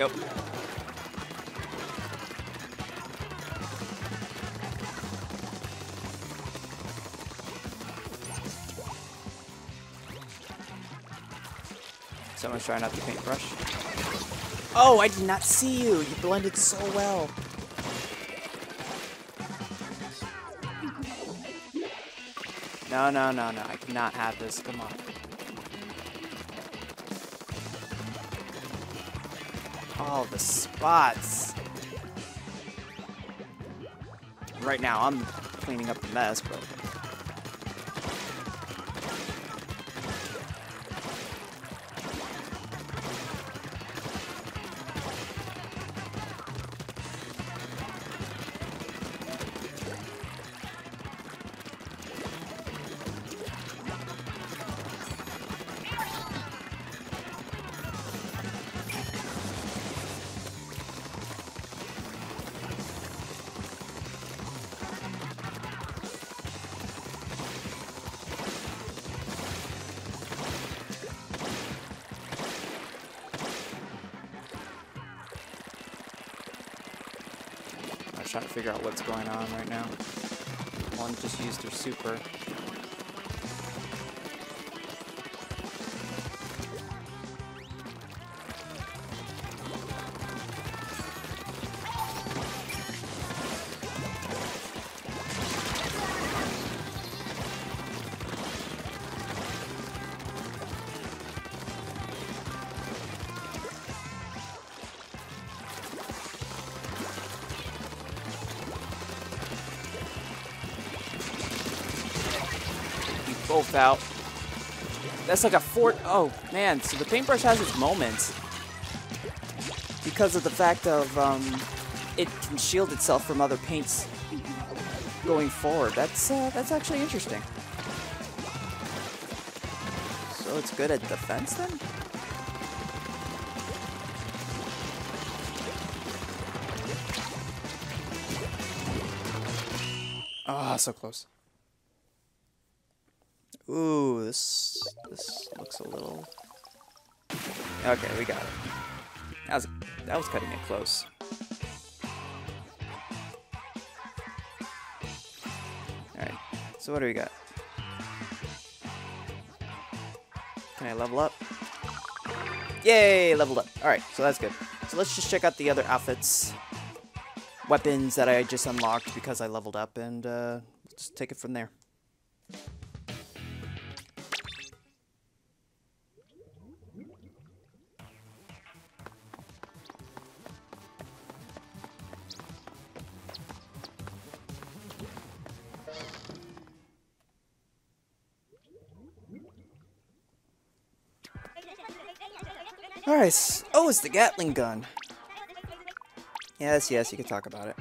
Speaker 1: There we go. Someone's trying out the paintbrush. Oh, I did not see you. You blended so well. No, no, no, no. I cannot have this. Come on. Oh, the spots. Right now, I'm cleaning up the mess, but... just trying to figure out what's going on right now. One just used her super.
Speaker 2: Both out. That's like a oh man, so the paintbrush has its moments because of the fact of it can shield itself from other paints going forward. That's actually interesting.
Speaker 1: So it's good at defense then? Ah, so close. Ooh, this looks a little... Okay, we got it. That was cutting it close. Alright, so what do we got? Can I level up? Yay, leveled up. Alright, so that's good. So let's just check out the other outfits. Weapons that I just unlocked because I leveled up, and just take it from there. Alright, oh, it's the Gatling gun. Yes, you can talk about it.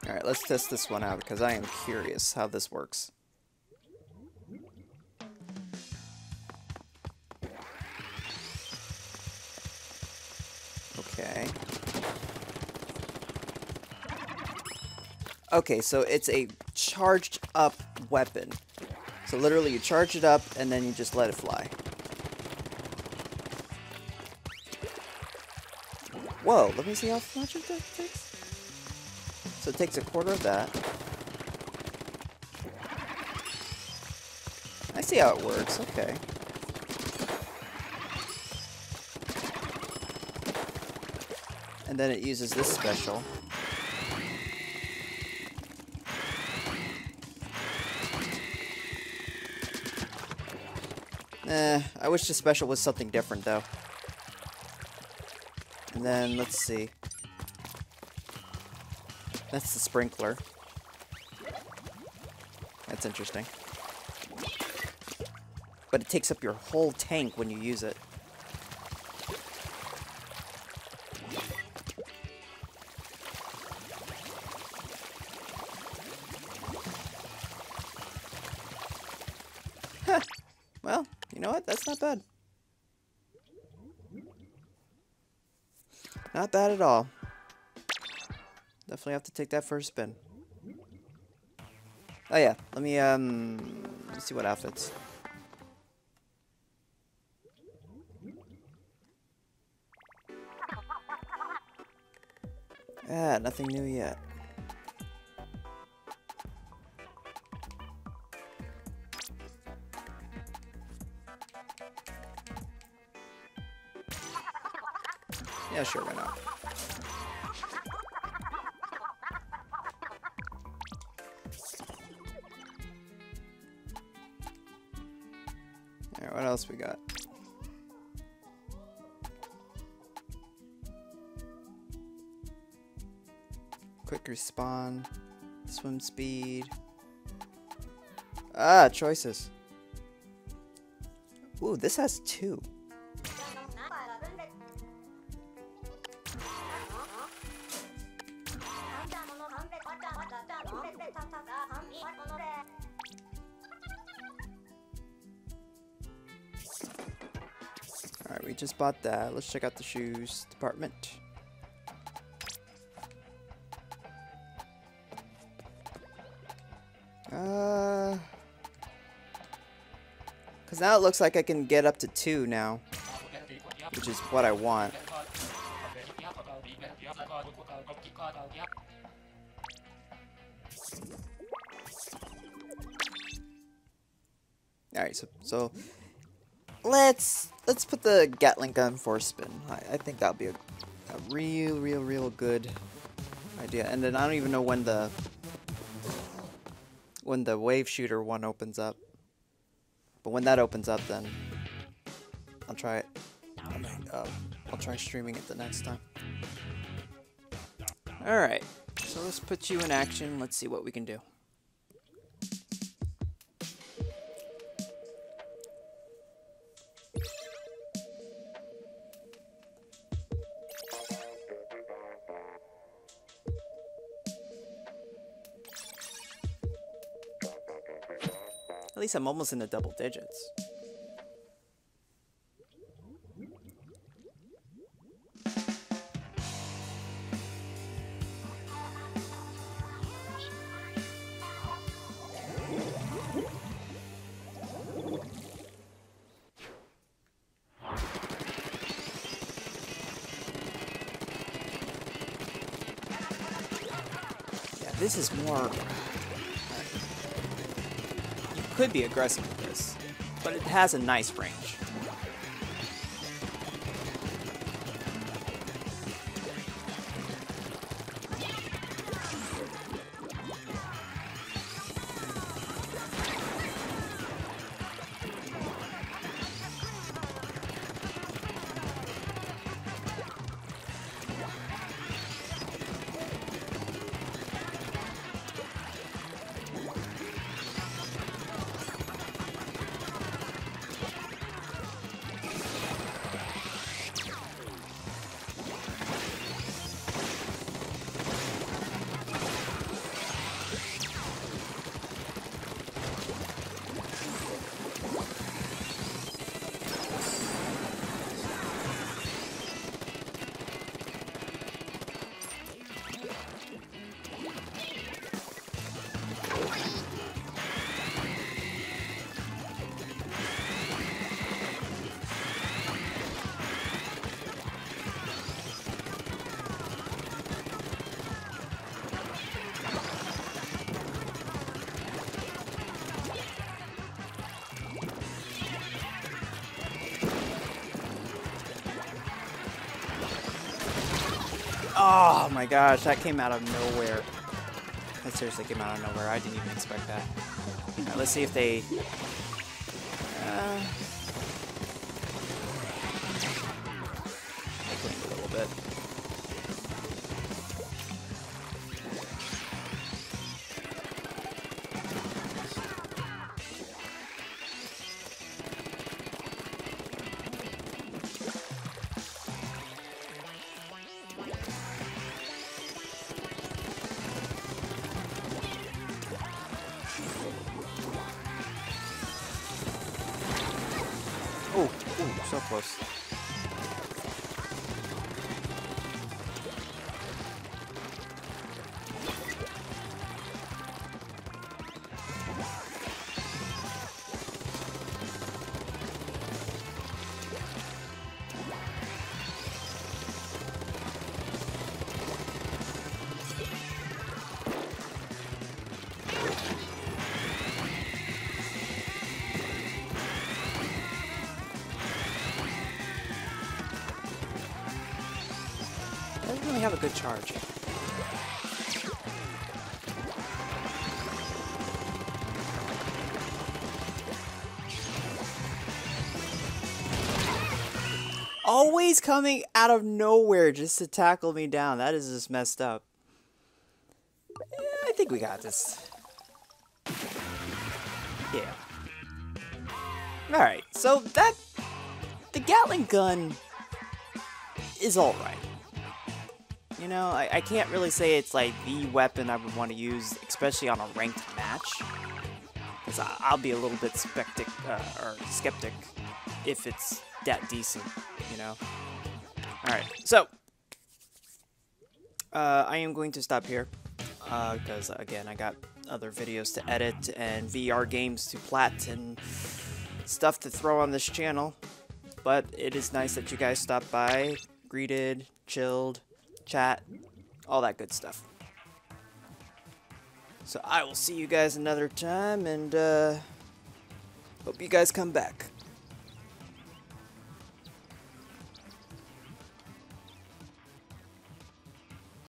Speaker 1: Alright, let's test this one out because I am curious how this works. Okay. Okay, so it's a charged up weapon. So literally you charge it up and then you just let it fly. Whoa, let me see how much of that takes. So it takes a quarter of that. I see how it works, okay. And then it uses this special. I wish the special was something different, though. And then, let's see. That's the sprinkler. That's interesting. But it takes up your whole tank when you use it. Huh. Well, you know what? That's not bad. Not bad at all. Definitely have to take that for a spin. Oh yeah, let me let's see what outfits. Ah, nothing new yet. Yeah, sure, why not? Alright, what else we got? Quick respawn, swim speed. Ah, choices. Ooh, this has 2. Alright, we just bought that. Let's check out the shoes department. Because now it looks like I can get up to 2 now, which is what I want. All right, so let's put the Gatling gun for a spin. I think that'll be a real good idea. And then I don't even know when the wave shooter one opens up. But when that opens up, then I'll try it. I'll try streaming it the next time. All right, so let's put you in action. Let's see what we can do. At least I'm almost in the double digits. Yeah, this is more... could be aggressive with this, but it has a nice range. Oh my gosh, that came out of nowhere. That seriously came out of nowhere. I didn't even expect that. Alright, let's see if they... blink a little bit. Ooh, so close. Doesn't really have a good charge. Always coming out of nowhere just to tackle me down. That is just messed up. I think we got this. Yeah. Alright, so that... the Gatling gun is alright. You know, I can't really say it's like the weapon I would want to use, especially on a ranked match. Because I'll be a little bit skeptic if it's that decent, you know. Alright, so I am going to stop here. Because again, I got other videos to edit and VR games to plat and stuff to throw on this channel. But it is nice that you guys stopped by, greeted, chilled, chat, all that good stuff. So I will see you guys another time, and hope you guys come back.